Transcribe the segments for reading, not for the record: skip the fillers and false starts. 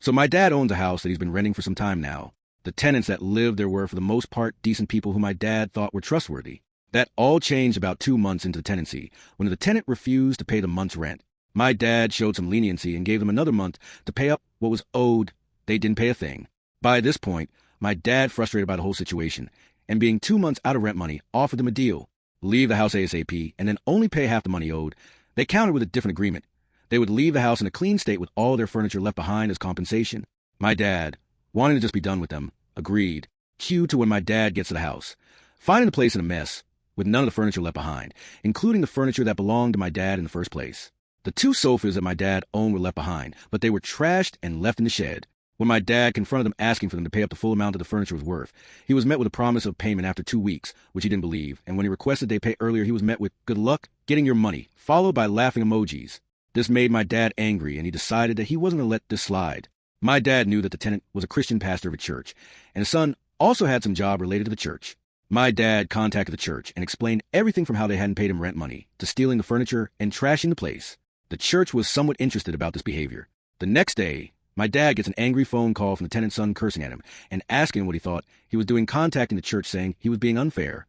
So my dad owns a house that he's been renting for some time now. The tenants that lived there were, for the most part, decent people who my dad thought were trustworthy. That all changed about 2 months into the tenancy, when the tenant refused to pay the month's rent. My dad showed some leniency and gave them another month to pay up what was owed. They didn't pay a thing. By this point, my dad, frustrated by the whole situation, and being 2 months out of rent money, offered them a deal. Leave the house ASAP, and then only pay half the money owed. They countered with a different agreement. They would leave the house in a clean state with all their furniture left behind as compensation. My dad, wanting to just be done with them, agreed. Cue to when my dad gets to the house, finding the place in a mess, with none of the furniture left behind, including the furniture that belonged to my dad in the first place. The 2 sofas that my dad owned were left behind, but they were trashed and left in the shed. When my dad confronted them asking for them to pay up the full amount that the furniture was worth, he was met with a promise of payment after 2 weeks, which he didn't believe, and when he requested they pay earlier, he was met with, "Good luck getting your money," followed by laughing emojis. This made my dad angry, and he decided that he wasn't going to let this slide. My dad knew that the tenant was a Christian pastor of a church, and his son also had some job related to the church. My dad contacted the church and explained everything from how they hadn't paid him rent money, to stealing the furniture and trashing the place. The church was somewhat interested about this behavior. The next day, my dad gets an angry phone call from the tenant's son cursing at him and asking what he thought he was doing, contacting the church saying he was being unfair.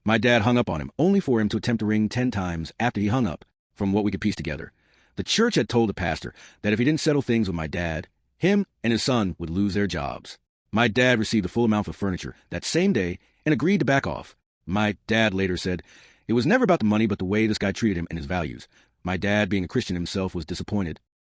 My dad hung up on him, only for him to attempt to ring 10 times after he hung up, from what we could piece together. The church had told the pastor that if he didn't settle things with my dad, him and his son would lose their jobs. My dad received the full amount of furniture that same day and agreed to back off. My dad later said, "It was never about the money but the way this guy treated him and his values." My dad, being a Christian himself, was disappointed.